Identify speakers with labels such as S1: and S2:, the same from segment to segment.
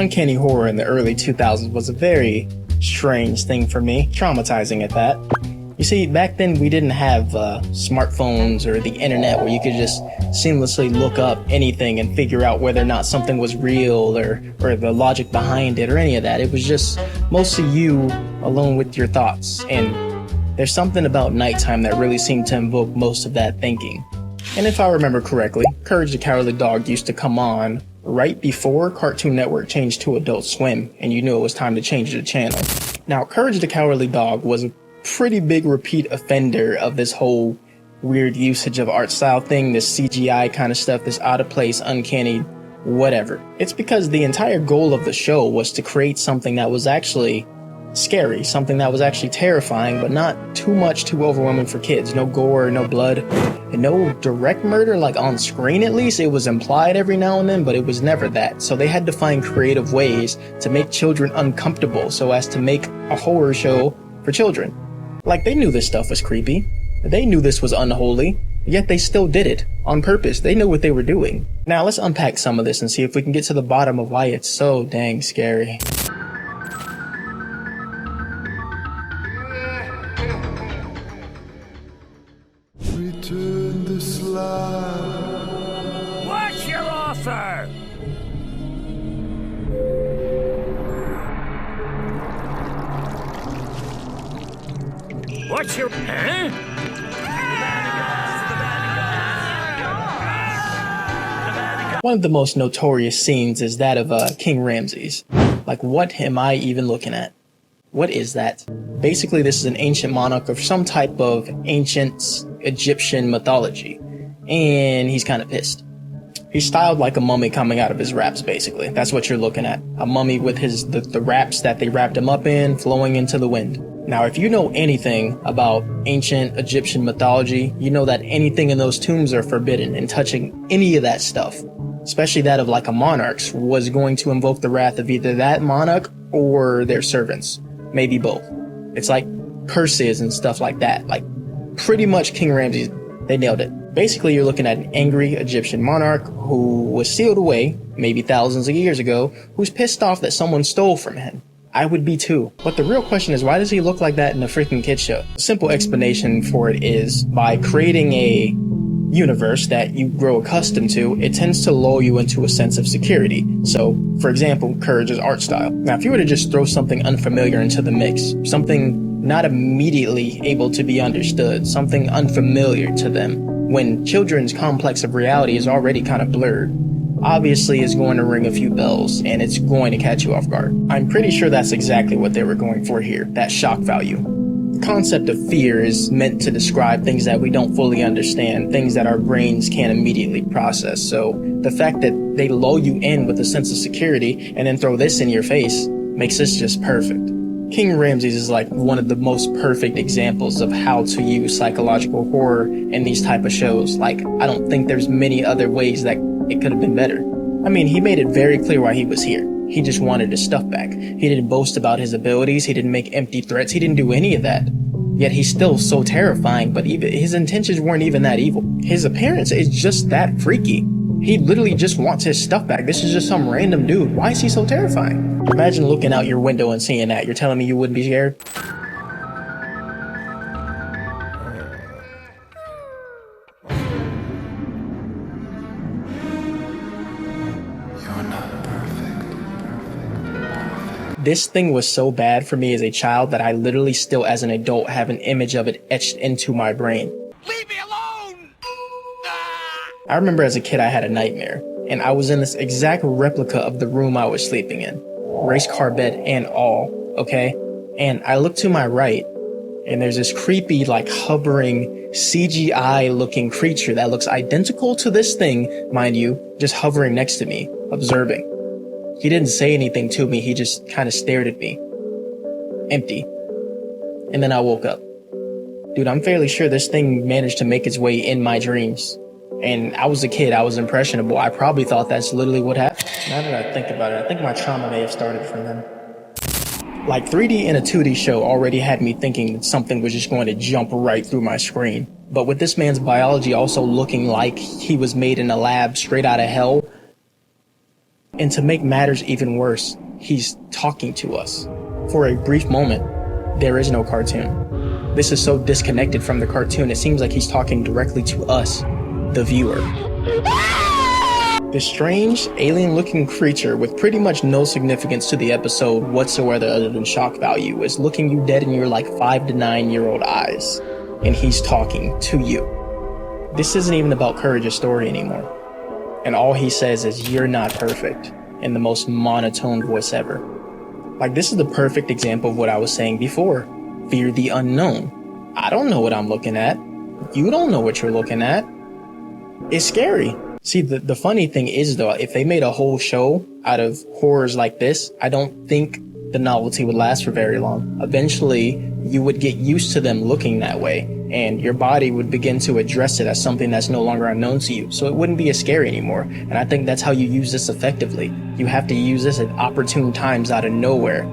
S1: Uncanny horror in the early 2000s was a very strange thing for me, traumatizing at that. You see, back then we didn't have smartphones or the internet where you could just seamlessly look up anything and figure out whether or not something was real or the logic behind it or any of that. It was just mostly you alone with your thoughts. And there's something about nighttime that really seemed to invoke most of that thinking. And if I remember correctly, Courage the Cowardly Dog used to come on right before Cartoon Network changed to Adult Swim, and you knew it was time to change the channel. Now, Courage the Cowardly Dog was a pretty big repeat offender of this whole weird usage of art style thing, this CGI kind of stuff, this out of place, uncanny, whatever. It's because the entire goal of the show was to create something that was actually scary, something that was actually terrifying, but not too much too overwhelming for kids. No gore, no blood, and no direct murder, like on screen at least. It was implied every now and then, but it was never that. So they had to find creative ways to make children uncomfortable so as to make a horror show for children. Like, they knew this stuff was creepy. They knew this was unholy, yet they still did it on purpose. They knew what they were doing. Now let's unpack some of this and see if we can get to the bottom of why it's so dang scary.
S2: Return the slime.
S3: What's your offer? What's your... Huh?
S1: One of the most notorious scenes is that of King Ramses. Like, what am I even looking at? What is that? Basically, this is an ancient monarch of some type of ancient Egyptian mythology, and he's kind of pissed. He's styled like a mummy coming out of his wraps, basically. That's what you're looking at. A mummy with the wraps that they wrapped him up in flowing into the wind. Now, if you know anything about ancient Egyptian mythology, you know that anything in those tombs are forbidden, and touching any of that stuff, especially that of like a monarch's, was going to invoke the wrath of either that monarch or their servants. Maybe both. It's like curses and stuff like that. Like, pretty much King Ramses, they nailed it. Basically, you're looking at an angry Egyptian monarch who was sealed away, maybe thousands of years ago, who's pissed off that someone stole from him. I would be too. But the real question is, why does he look like that in a freaking kid show? The simple explanation for it is, by creating a universe that you grow accustomed to, it tends to lull you into a sense of security. So, for example, Courage's art style. Now, if you were to just throw something unfamiliar into the mix, something not immediately able to be understood, something unfamiliar to them, when children's complex of reality is already kind of blurred, obviously is going to ring a few bells, and it's going to catch you off guard. I'm pretty sure that's exactly what they were going for here, that shock value. The concept of fear is meant to describe things that we don't fully understand, things that our brains can't immediately process. So the fact that they lull you in with a sense of security and then throw this in your face makes this just perfect. King Ramses is like one of the most perfect examples of how to use psychological horror in these type of shows. Like, I don't think there's many other ways that it could have been better. I mean, he made it very clear why he was here. He just wanted his stuff back. He didn't boast about his abilities. He didn't make empty threats. He didn't do any of that. Yet he's still so terrifying, but even his intentions weren't even that evil. His appearance is just that freaky. He literally just wants his stuff back. This is just some random dude. Why is he so terrifying? Imagine looking out your window and seeing that. You're telling me you wouldn't be scared? This thing was so bad for me as a child that I literally still as an adult have an image of it etched into my brain.
S3: Leave me alone!
S1: I remember as a kid I had a nightmare, and I was in this exact replica of the room I was sleeping in. Race car bed and all, okay? And I look to my right, and there's this creepy, like, hovering, CGI-looking creature that looks identical to this thing, mind you, just hovering next to me, observing. He didn't say anything to me, he just kind of stared at me. Empty. And then I woke up. Dude, I'm fairly sure this thing managed to make its way in my dreams. And I was a kid, I was impressionable. I probably thought that's literally what happened. Now that I think about it, I think my trauma may have started from then. Like, 3D in a 2D show already had me thinking that something was just going to jump right through my screen. But with this man's biology also looking like he was made in a lab straight out of hell, And to make matters even worse, he's talking to us. For a brief moment, there is no cartoon. This is so disconnected from the cartoon, it seems like he's talking directly to us, the viewer. This strange, alien-looking creature with pretty much no significance to the episode whatsoever other than shock value is looking you dead in your 5 to 9-year-old eyes, and he's talking to you. This isn't even about Courage's story anymore. And all he says is, "You're not perfect," in the most monotone voice ever. This is the perfect example of what I was saying before. Fear the unknown. I don't know what I'm looking at. You don't know what you're looking at. It's scary. See, the funny thing is, though, if they made a whole show out of horrors like this, I don't think the novelty would last for very long. Eventually, you would get used to them looking that way, and your body would begin to address it as something that's no longer unknown to you, so it wouldn't be as scary anymore. And I think that's how you use this effectively. You have to use this at opportune times out of nowhere,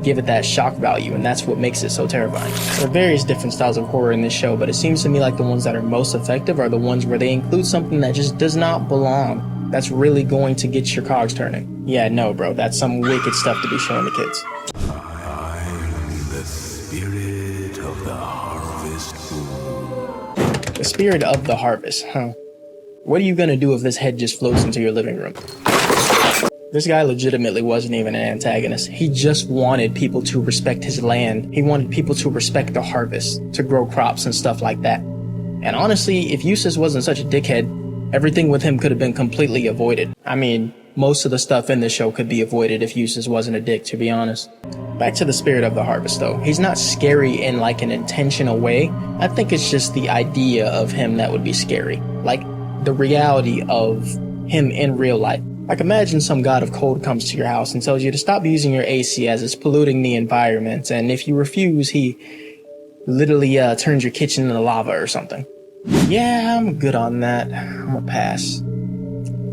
S1: give it that shock value, and that's what makes it so terrifying. There are various different styles of horror in this show, but it seems to me like the ones that are most effective are the ones where they include something that just does not belong, that's really going to get your cogs turning. Yeah, no, bro, that's some wicked stuff to be showing the kids.
S2: I'm the spirit of the harvest moon.
S1: The spirit of the harvest, huh? What are you gonna do if this head just floats into your living room? This guy legitimately wasn't even an antagonist. He just wanted people to respect his land. He wanted people to respect the harvest, to grow crops and stuff like that. And honestly, if Eustace wasn't such a dickhead, everything with him could have been completely avoided. I mean, most of the stuff in the show could be avoided if Eustace wasn't a dick, to be honest. Back to the spirit of the harvest, though. He's not scary in an intentional way. I think it's just the idea of him that would be scary. The reality of him in real life. Imagine some god of cold comes to your house and tells you to stop using your AC as it's polluting the environment, and if you refuse, he literally turns your kitchen into lava or something. Yeah, I'm good on that. I'm gonna pass.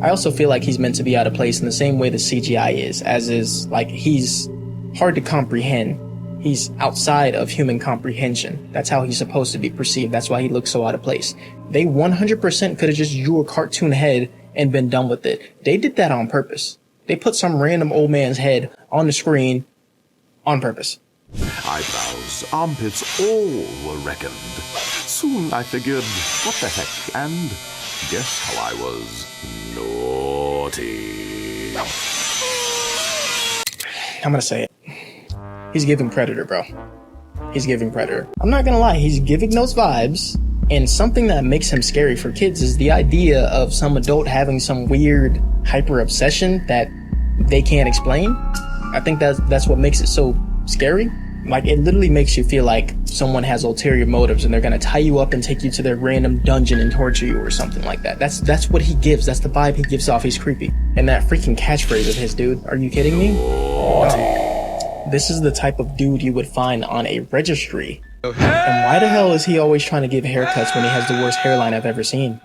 S1: I also feel like he's meant to be out of place in the same way the CGI is, he's hard to comprehend. He's outside of human comprehension. That's how he's supposed to be perceived. That's why he looks so out of place. They 100% could have just drew a cartoon head and been done with it. They did that on purpose. They put some random old man's head on the screen on purpose.
S2: Eyebrows, armpits, all were reckoned. Soon I figured, what the heck, and guess how I was naughty.
S1: I'm gonna say it. He's giving Predator, bro. He's giving Predator. I'm not gonna lie, he's giving those vibes. And something that makes him scary for kids is the idea of some adult having some weird hyper obsession that they can't explain. I think that's what makes it so scary. It literally makes you feel like someone has ulterior motives and they're gonna tie you up and take you to their random dungeon and torture you or something like that. That's what he gives. That's the vibe he gives off. He's creepy. And that freaking catchphrase of his, dude. Are you kidding me? Oh. This is the type of dude you would find on a registry. And why the hell is he always trying to give haircuts when he has the worst hairline I've ever seen?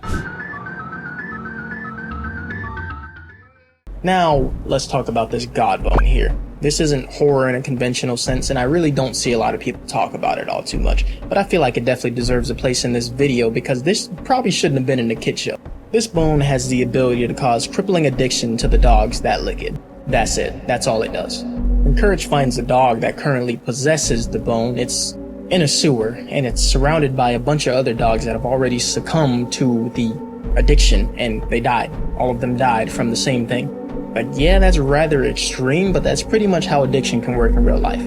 S1: Now, let's talk about this god bone here. This isn't horror in a conventional sense, and I really don't see a lot of people talk about it all too much, but I feel like it definitely deserves a place in this video because this probably shouldn't have been in a kid show. This bone has the ability to cause crippling addiction to the dogs that lick it. That's it. That's all it does. When Courage finds the dog that currently possesses the bone, it's in a sewer, and it's surrounded by a bunch of other dogs that have already succumbed to the addiction, and they died. All of them died from the same thing. Yeah, that's rather extreme, but that's pretty much how addiction can work in real life.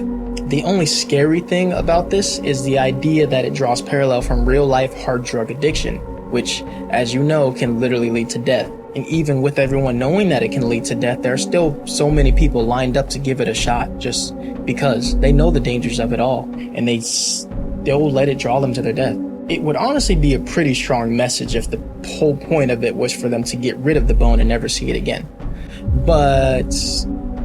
S1: The only scary thing about this is the idea that it draws parallel from real life hard drug addiction, which, as you know, can literally lead to death. And even with everyone knowing that it can lead to death, there are still so many people lined up to give it a shot just because they know the dangers of it all, and they'll let it draw them to their death. It would honestly be a pretty strong message if the whole point of it was for them to get rid of the bone and never see it again. But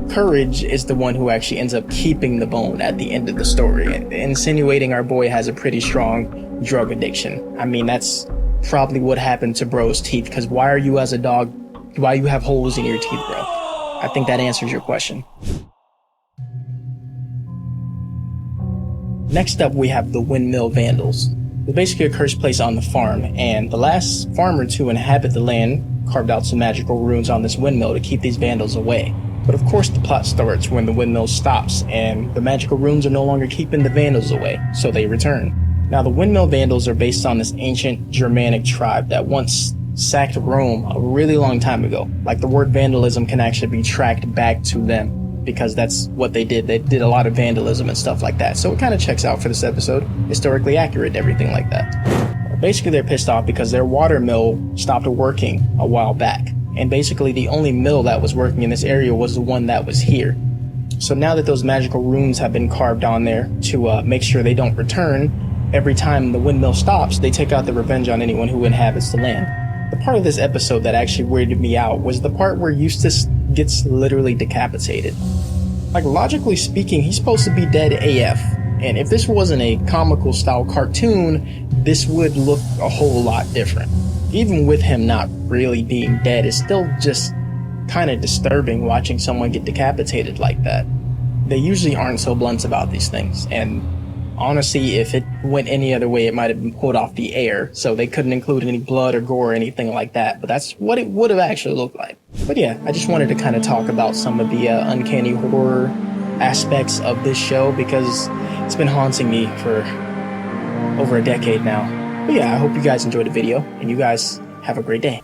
S1: Courage is the one who actually ends up keeping the bone at the end of the story, insinuating our boy has a pretty strong drug addiction. I mean, that's probably what happened to bro's teeth, because why are you as a dog, why you have holes in your teeth, bro? I think that answers your question. Next up, we have the Windmill Vandals. They're basically a cursed place on the farm, and the last farmer to inhabit the land carved out some magical runes on this windmill to keep these vandals away. But of course the plot starts when the windmill stops and the magical runes are no longer keeping the vandals away, so they return. Now the windmill vandals are based on this ancient Germanic tribe that once sacked Rome a really long time ago. Like the word vandalism can actually be tracked back to them because that's what they did. They did a lot of vandalism and stuff like that. So it kind of checks out for this episode. Historically accurate and everything like that. Basically they're pissed off because their water mill stopped working a while back. And basically the only mill that was working in this area was the one that was here. So now that those magical runes have been carved on there to make sure they don't return, every time the windmill stops, they take out their revenge on anyone who inhabits the land. The part of this episode that actually weirded me out was the part where Eustace gets literally decapitated. Like, logically speaking, he's supposed to be dead AF. And if this wasn't a comical style cartoon, this would look a whole lot different. Even with him not really being dead, it's still just kind of disturbing watching someone get decapitated like that. They usually aren't so blunt about these things, and honestly, if it went any other way, it might have been pulled off the air, so they couldn't include any blood or gore or anything like that, but that's what it would have actually looked like. But yeah, I just wanted to kind of talk about some of the uncanny horror aspects of this show, because it's been haunting me for over a decade now. But yeah, I hope you guys enjoyed the video, and you guys have a great day.